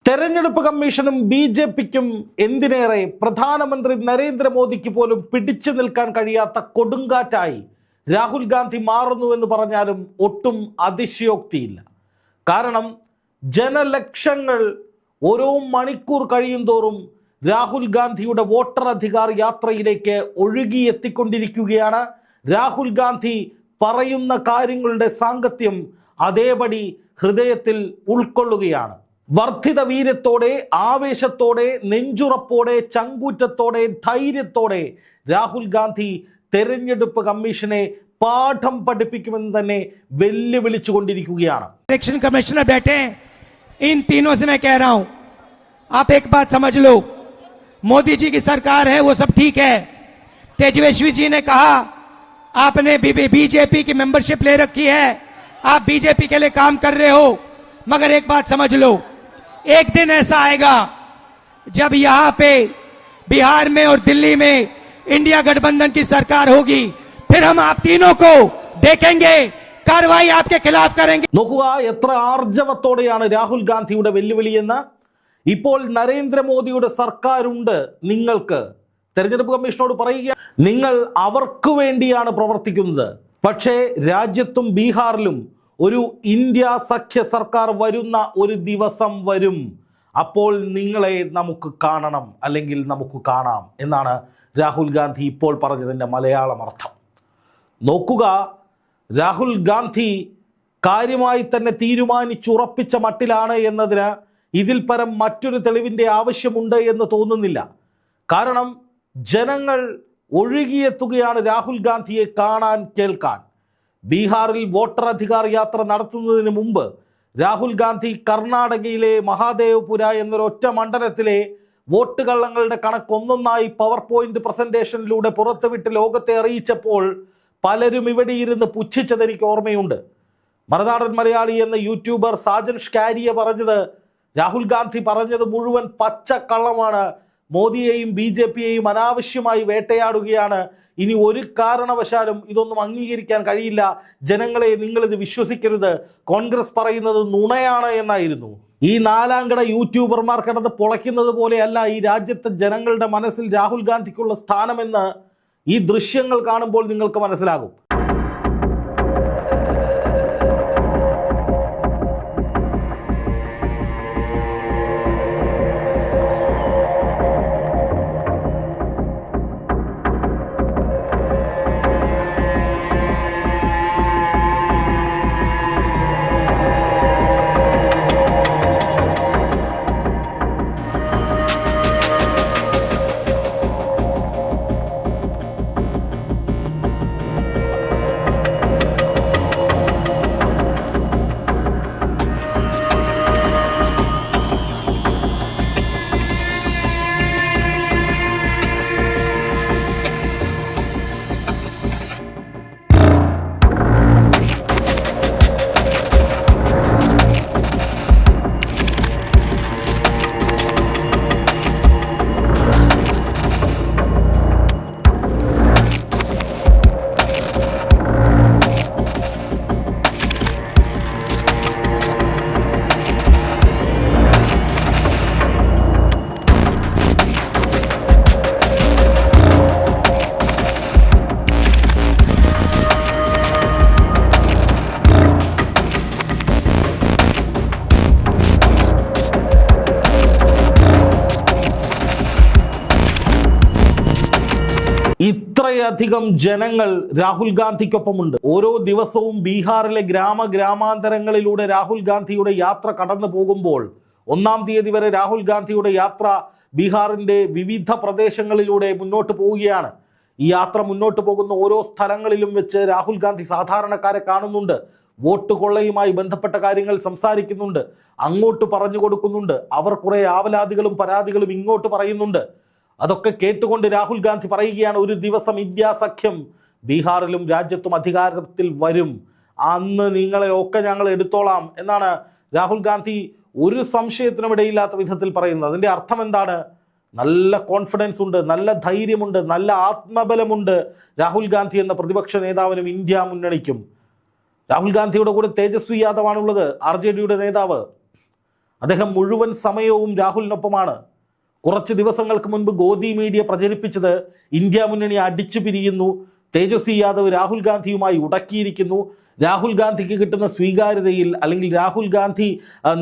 തെരഞ്ഞെടുപ്പ് കമ്മീഷനും ബി.ജെ.പിക്കും എന്തിനേറെ പ്രധാനമന്ത്രി നരേന്ദ്രമോദിക്ക് പോലും പിടിച്ചു നിൽക്കാൻ കഴിയാത്ത കൊടുങ്കാറ്റായി രാഹുൽ ഗാന്ധി മാറുന്നുവെന്ന് പറഞ്ഞാലും ഒട്ടും അതിശയോക്തിയില്ല. കാരണം ജനലക്ഷങ്ങൾ ഓരോ മണിക്കൂർ കഴിയും തോറും രാഹുൽ ഗാന്ധിയുടെ വോട്ടർ അധികാർ യാത്രയിലേക്ക് ഒഴുകിയെത്തിക്കൊണ്ടിരിക്കുകയാണ്. രാഹുൽ ഗാന്ധി പറയുന്ന കാര്യങ്ങളുടെ സാങ്കത്യം അതേപടി ഹൃദയത്തിൽ ഉൾക്കൊള്ളുകയാണ്. വർദ്ധിത വീര്യത്തോടെ, ആവേശത്തോടെ, നെഞ്ചുറപ്പോടെ, ചങ്കൂറ്റത്തോടെ, ധൈര്യത്തോടെ രാഹുൽ ഗാന്ധി തെരഞ്ഞെടുപ്പ് കമ്മീഷനെ പാഠം പഠിപ്പിക്കുമെന്ന് തന്നെ വെല്ലുവിളിച്ചുകൊണ്ടിരിക്കുകയാണ്. इलेक्शन कमिश्नर बैठे इन तीनों से मैं कह रहा हूं, आप एक बात समझ लो, मोदी जी की सरकार है वो सब ठीक है. तेजस्वी जी ने कहा आपने बीजेपी की मेंबरशिप ले रखी है, आप बीजेपी के लिए काम कर रहे हो, मगर एक बात समझ लो, एक दिन ऐसा आएगा जब यहां पे बिहार में और दिल्ली में इंडिया गठबंधन की सरकार होगी, फिर हम आप तीनों को देखेंगे, कार्रवाई आपके खिलाफ करेंगे. നോക്കുക എത്ര ആർജവത്തോടെയാണ് രാഹുൽ ഗാന്ധിയുടെ വെല്ലുവിളിയെന്ന്. ഇപ്പോൾ നരേന്ദ്രമോദിയുടെ സർക്കാരുണ്ട്, നിങ്ങൾക്ക് തെരഞ്ഞെടുപ്പ് കമ്മീഷനോട് പറയുക, നിങ്ങൾ അവർക്ക് വേണ്ടിയാണ് പ്രവർത്തിക്കുന്നത്. പക്ഷേ രാജ്യത്തും ബീഹാറിലും ഒരു ഇന്ത്യ സഖ്യ സർക്കാർ വരുന്ന ഒരു ദിവസം വരും, അപ്പോൾ നിങ്ങളെ നമുക്ക് കാണണം, അല്ലെങ്കിൽ നമുക്ക് കാണാം എന്നാണ് രാഹുൽ ഗാന്ധി ഇപ്പോൾ പറഞ്ഞതിൻ്റെ മലയാളം അർത്ഥം. നോക്കുക, രാഹുൽ ഗാന്ധി കാര്യമായി തന്നെ തീരുമാനിച്ചുറപ്പിച്ച മട്ടിലാണ് എന്നതിന് ഇതിൽ പരം മറ്റൊരു തെളിവിൻ്റെ ആവശ്യമുണ്ട് എന്ന് തോന്നുന്നില്ല. കാരണം ജനങ്ങൾ ഒഴുകിയെത്തുകയാണ് രാഹുൽ ഗാന്ധിയെ കാണാൻ, കേൾക്കാൻ. ബീഹാറിൽ വോട്ടർ അധികാർ യാത്ര നടത്തുന്നതിന് മുമ്പ് രാഹുൽ ഗാന്ധി കർണാടകയിലെ മഹാദേവപുര എന്നൊരൊറ്റ മണ്ഡലത്തിലെ വോട്ട് കള്ളങ്ങളുടെ കണക്കൊന്നൊന്നായി പവർ പോയിന്റ് പ്രസന്റേഷനിലൂടെ പുറത്തുവിട്ട് ലോകത്തെ അറിയിച്ചപ്പോൾ പലരും ഇവിടെ ഇരുന്ന് പുച്ഛിച്ചത് എനിക്ക് ഓർമ്മയുണ്ട്. മറുനാടൻ മലയാളി എന്ന യൂട്യൂബർ സാജൻ ഷ്കാരിയ പറഞ്ഞത്, രാഹുൽ ഗാന്ധി പറഞ്ഞത് മുഴുവൻ പച്ചക്കള്ളമാണ്, മോദിയെയും ബി.ജെ.പിയെയും അനാവശ്യമായി വേട്ടയാടുകയാണ്, ഇനി ഒരു കാരണവശാലും ഇതൊന്നും അംഗീകരിക്കാൻ കഴിയില്ല, ജനങ്ങളെ നിങ്ങളിത് വിശ്വസിക്കരുത്, കോൺഗ്രസ് പറയുന്നത് നുണയാണ് എന്നായിരുന്നു. ഈ നാലാംകട യൂട്യൂബർമാർ കിടന്ന് പൊളയ്ക്കുന്നത് പോലെയല്ല ഈ രാജ്യത്തെ ജനങ്ങളുടെ മനസ്സിൽ രാഹുൽ ഗാന്ധിക്കുള്ള സ്ഥാനമെന്ന് ഈ ദൃശ്യങ്ങൾ കാണുമ്പോൾ നിങ്ങൾക്ക് മനസ്സിലാകും. ഇത്രയധികം ജനങ്ങൾ രാഹുൽ ഗാന്ധിക്കൊപ്പമുണ്ട്. ഓരോ ദിവസവും ബീഹാറിലെ ഗ്രാമാന്തരങ്ങളിലൂടെ രാഹുൽ ഗാന്ധിയുടെ യാത്ര കടന്നു പോകുമ്പോൾ 1-ാം തീയതി വരെ രാഹുൽ ഗാന്ധിയുടെ യാത്ര ബീഹാറിൻ്റെ വിവിധ പ്രദേശങ്ങളിലൂടെ മുന്നോട്ട് പോവുകയാണ്. ഈ യാത്ര മുന്നോട്ട് പോകുന്ന ഓരോ സ്ഥലങ്ങളിലും വെച്ച് രാഹുൽ ഗാന്ധി സാധാരണക്കാരെ കാണുന്നുണ്ട്, വോട്ട് കൊള്ളയുമായി ബന്ധപ്പെട്ട കാര്യങ്ങൾ സംസാരിക്കുന്നുണ്ട്, അങ്ങോട്ട് പറഞ്ഞു കൊടുക്കുന്നുണ്ട്, അവർ കുറേ ആവലാതികളും പരാതികളും ഇങ്ങോട്ട് പറയുന്നുണ്ട്. അതൊക്കെ കേട്ടുകൊണ്ട് രാഹുൽ ഗാന്ധി പറയുകയാണ്, ഒരു ദിവസം ഇന്ത്യ സഖ്യം ബീഹാറിലും രാജ്യത്തും അധികാരത്തിൽ വരും, അന്ന് നിങ്ങളെ ഒക്കെ ഞങ്ങൾ എടുത്തോളാം എന്നാണ് രാഹുൽ ഗാന്ധി ഒരു സംശയത്തിനും ഇടയില്ലാത്ത വിധത്തിൽ പറയുന്നത്. അതിൻ്റെ അർത്ഥം എന്താണ്? നല്ല കോൺഫിഡൻസ് ഉണ്ട്, നല്ല ധൈര്യമുണ്ട്, നല്ല ആത്മബലമുണ്ട് രാഹുൽ ഗാന്ധി എന്ന പ്രതിപക്ഷ നേതാവിനും ഇന്ത്യ മുന്നണിക്കും. രാഹുൽ ഗാന്ധിയുടെ കൂടെ തേജസ്വി യാദവാണുള്ളത്, RJDയുടെ നേതാവ്. അദ്ദേഹം മുഴുവൻ സമയവും രാഹുലിനൊപ്പമാണ്. കുറച്ച് ദിവസങ്ങൾക്ക് മുൻപ് ഗോദി മീഡിയ പ്രചരിപ്പിച്ചത് ഇന്ത്യ മുന്നണി അടിച്ചു പിരിയുന്നു, തേജസ്വി യാദവ് രാഹുൽ ഗാന്ധിയുമായി ഉടക്കിയിരിക്കുന്നു, രാഹുൽ ഗാന്ധിക്ക് കിട്ടുന്ന സ്വീകാര്യതയിൽ അല്ലെങ്കിൽ രാഹുൽ ഗാന്ധി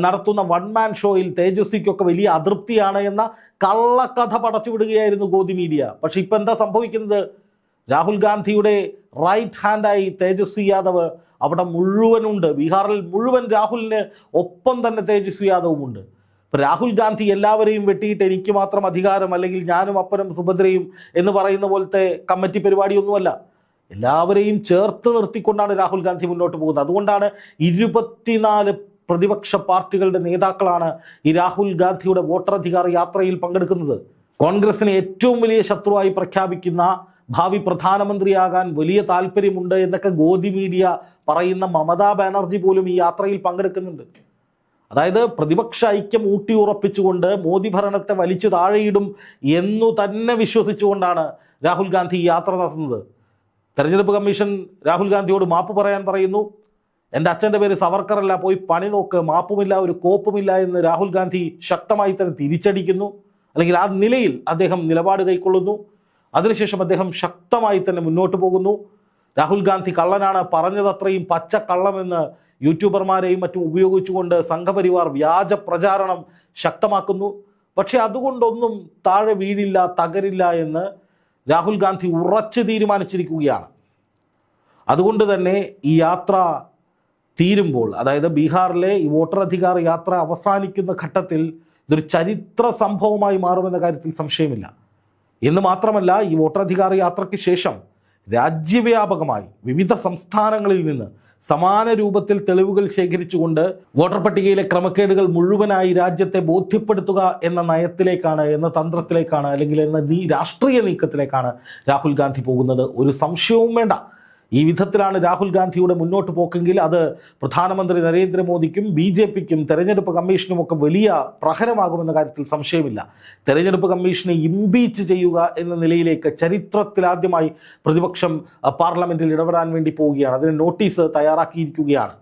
നടത്തുന്ന വൺ മാൻ ഷോയിൽ തേജസ്വിക്കൊക്കെ വലിയ അതൃപ്തിയാണ് എന്ന കള്ളക്കഥ പടച്ചുവിടുകയായിരുന്നു ഗോദി മീഡിയ. പക്ഷെ ഇപ്പം എന്താ സംഭവിക്കുന്നത്? രാഹുൽ ഗാന്ധിയുടെ റൈറ്റ് ഹാൻഡായി തേജസ്വി യാദവ് അവിടെ മുഴുവനുണ്ട്. ബീഹാറിൽ മുഴുവൻ രാഹുലിന് ഒപ്പം തന്നെ തേജസ്വി യാദവുമുണ്ട്. ഇപ്പം രാഹുൽ ഗാന്ധി എല്ലാവരെയും വെട്ടിയിട്ട് എനിക്ക് മാത്രം അധികാരം, അല്ലെങ്കിൽ ഞാനും അപ്പനും സുഭദ്രയും എന്ന് പറയുന്ന പോലത്തെ കമ്മിറ്റി പരിപാടിയൊന്നുമല്ല. എല്ലാവരെയും ചേർത്ത് നിർത്തിക്കൊണ്ടാണ് രാഹുൽ ഗാന്ധി മുന്നോട്ട് പോകുന്നത്. അതുകൊണ്ടാണ് 24 പ്രതിപക്ഷ പാർട്ടികളുടെ നേതാക്കളാണ് ഈ രാഹുൽ ഗാന്ധിയുടെ വോട്ടറധികാർ യാത്രയിൽ പങ്കെടുക്കുന്നത്. കോൺഗ്രസിനെ ഏറ്റവും വലിയ ശത്രുവായി പ്രഖ്യാപിക്കുന്ന, ഭാവി പ്രധാനമന്ത്രിയാകാൻ വലിയ താല്പര്യമുണ്ട് എന്നൊക്കെ ഗോദി മീഡിയ പറയുന്ന മമതാ ബാനർജി പോലും ഈ യാത്രയിൽ പങ്കെടുക്കുന്നുണ്ട്. അതായത് പ്രതിപക്ഷ ഐക്യം ഊട്ടിയുറപ്പിച്ചുകൊണ്ട് മോദി ഭരണത്തെ വലിച്ചു താഴെയിടും എന്നു തന്നെ വിശ്വസിച്ചുകൊണ്ടാണ് രാഹുൽ ഗാന്ധി ഈ യാത്ര നടത്തുന്നത്. തെരഞ്ഞെടുപ്പ് കമ്മീഷൻ രാഹുൽ ഗാന്ധിയോട് മാപ്പ് പറയാൻ പറയുന്നു. എൻ്റെ അച്ഛൻ്റെ പേര് സവർക്കറല്ല, പോയി പണി നോക്ക്, മാപ്പുമില്ല, ഒരു കോപ്പുമില്ല എന്ന് രാഹുൽ ഗാന്ധി ശക്തമായി തന്നെ തിരിച്ചടിക്കുന്നു. അല്ലെങ്കിൽ ആ നിലയിൽ അദ്ദേഹം നിലപാട് കൈക്കൊള്ളുന്നു. അതിനുശേഷം അദ്ദേഹം ശക്തമായി തന്നെ മുന്നോട്ട് പോകുന്നു. രാഹുൽ ഗാന്ധി കള്ളനാണ്, പറഞ്ഞതത്രയും പച്ച കള്ളമെന്ന് യൂട്യൂബർമാരെയും മറ്റും ഉപയോഗിച്ചുകൊണ്ട് സംഘപരിവാർ വ്യാജ പ്രചാരണം ശക്തമാക്കുന്നു. പക്ഷെ അതുകൊണ്ടൊന്നും താഴെ വീഴില്ല, തകരില്ല എന്ന് രാഹുൽ ഗാന്ധി ഉറച്ചു തീരുമാനിച്ചിരിക്കുകയാണ്. അതുകൊണ്ട് തന്നെ ഈ യാത്ര തീരുമ്പോൾ, അതായത് ബീഹാറിലെ ഈ വോട്ടറധികാർ യാത്ര അവസാനിക്കുന്ന ഘട്ടത്തിൽ ഇതൊരു ചരിത്ര സംഭവമായി മാറുമെന്ന കാര്യത്തിൽ സംശയമില്ല. എന്ന് മാത്രമല്ല, ഈ വോട്ടറധികാർ യാത്രയ്ക്ക് ശേഷം രാജ്യവ്യാപകമായി വിവിധ സംസ്ഥാനങ്ങളിൽ നിന്ന് സമാന രൂപത്തിൽ തെളിവുകൾ ശേഖരിച്ചുകൊണ്ട് വോട്ടർ പട്ടികയിലെ ക്രമക്കേടുകൾ മുഴുവനായി രാജ്യത്തെ ബോധ്യപ്പെടുത്തുക എന്ന നയത്തിലേക്കാണ്, എന്ന തന്ത്രത്തിലേക്കാണ്, അല്ലെങ്കിൽ എന്ന രാഷ്ട്രീയ നീക്കത്തിലേക്കാണ് രാഹുൽ ഗാന്ധി പോകുന്നത്. ഒരു സംശയവും വേണ്ട. ഈ വിധത്തിലാണ് രാഹുൽ ഗാന്ധിയുടെ മുന്നോട്ട് പോക്കെങ്കിൽ അത് പ്രധാനമന്ത്രി നരേന്ദ്രമോദിക്കും BJPക്കും തെരഞ്ഞെടുപ്പ് കമ്മീഷനുമൊക്കെ വലിയ പ്രഹരമാകുമെന്ന കാര്യത്തിൽ സംശയമില്ല. തെരഞ്ഞെടുപ്പ് കമ്മീഷനെ ഇംപീച്ച് ചെയ്യുക എന്ന നിലയിലേക്ക് ചരിത്രത്തിലാദ്യമായി പ്രതിപക്ഷം പാർലമെൻറ്റിൽ ഇടപെടാൻ വേണ്ടി പോവുകയാണ്. അതിന് നോട്ടീസ് തയ്യാറാക്കിയിരിക്കുകയാണ്.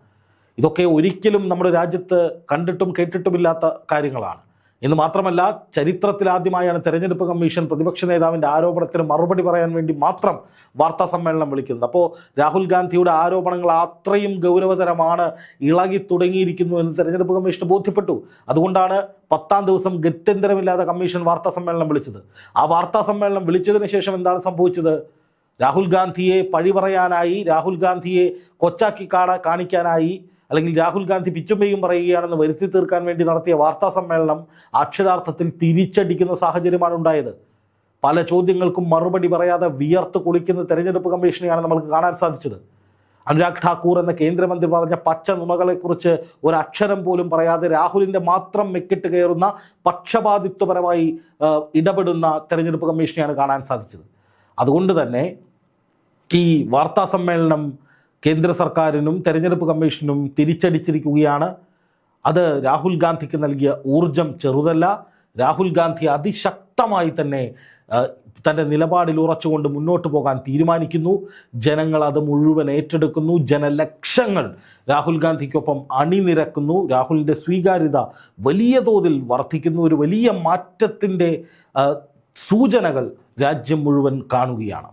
ഇതൊക്കെ ഒരിക്കലും നമ്മുടെ രാജ്യത്ത് കണ്ടിട്ടും കേട്ടിട്ടുമില്ലാത്ത കാര്യങ്ങളാണ്. എന്ന് മാത്രമല്ല, ചരിത്രത്തിലാദ്യമായാണ് തെരഞ്ഞെടുപ്പ് കമ്മീഷൻ പ്രതിപക്ഷ നേതാവിൻ്റെ ആരോപണത്തിന് മറുപടി പറയാൻ വേണ്ടി മാത്രം വാർത്താ സമ്മേളനം വിളിക്കുന്നത്. അപ്പോൾ രാഹുൽ ഗാന്ധിയുടെ ആരോപണങ്ങൾ അത്രയും ഗൗരവതരമാണ്, ഇളകി തുടങ്ങിയിരിക്കുന്നു എന്ന് തെരഞ്ഞെടുപ്പ് കമ്മീഷന് ബോധ്യപ്പെട്ടു. അതുകൊണ്ടാണ് 10-ാം ദിവസം ഗത്യന്തരമില്ലാതെ കമ്മീഷൻ വാർത്താ സമ്മേളനം വിളിച്ചത്. ആ വാർത്താ സമ്മേളനം വിളിച്ചതിന് ശേഷം എന്താണ് സംഭവിച്ചത്? രാഹുൽ ഗാന്ധിയെ പഴി പറയാനായി, രാഹുൽ ഗാന്ധിയെ കൊച്ചാക്കി കാണിക്കാനായി, അല്ലെങ്കിൽ രാഹുൽ ഗാന്ധി പിച്ചുമ്പയും പറയുകയാണെന്ന് വരുത്തി തീർക്കാൻ വേണ്ടി നടത്തിയ വാർത്താ സമ്മേളനം അക്ഷരാർത്ഥത്തിൽ തിരിച്ചടിക്കുന്ന സാഹചര്യമാണ് ഉണ്ടായത്. പല ചോദ്യങ്ങൾക്കും മറുപടി പറയാതെ വിയർത്ത് കുളിക്കുന്ന തെരഞ്ഞെടുപ്പ് കമ്മീഷനെയാണ് നമുക്ക് കാണാൻ സാധിച്ചത്. അനുരാഗ് ഠാക്കൂർ എന്ന കേന്ദ്രമന്ത്രി പറഞ്ഞ പച്ച നുണകളെക്കുറിച്ച് ഒരക്ഷരം പോലും പറയാതെ രാഹുലിൻ്റെ മാത്രം മെക്കിട്ട് കയറുന്ന പക്ഷപാതിത്വപരമായി ഇടപെടുന്ന തെരഞ്ഞെടുപ്പ് കമ്മീഷനെയാണ് കാണാൻ സാധിച്ചത്. അതുകൊണ്ട് തന്നെ ഈ വാർത്താ സമ്മേളനം കേന്ദ്ര സർക്കാരിനും തെരഞ്ഞെടുപ്പ് കമ്മീഷനും തിരിച്ചടിച്ചിരിക്കുകയാണ്. അത് രാഹുൽ ഗാന്ധിക്ക് നൽകിയ ഊർജം ചെറുതല്ല. രാഹുൽ ഗാന്ധി അതിശക്തമായി തന്നെ തൻ്റെ നിലപാടിൽ ഉറച്ചുകൊണ്ട് മുന്നോട്ട് പോകാൻ തീരുമാനിക്കുന്നു. ജനങ്ങൾ അത് മുഴുവൻ ഏറ്റെടുക്കുന്നു. ജനലക്ഷങ്ങൾ രാഹുൽ ഗാന്ധിക്കൊപ്പം അണിനിരക്കുന്നു. രാഹുലിൻ്റെ സ്വീകാര്യത വലിയ തോതിൽ വർദ്ധിക്കുന്നു. ഒരു വലിയ മാറ്റത്തിൻ്റെ സൂചനകൾ രാജ്യം മുഴുവൻ കാണുകയാണ്.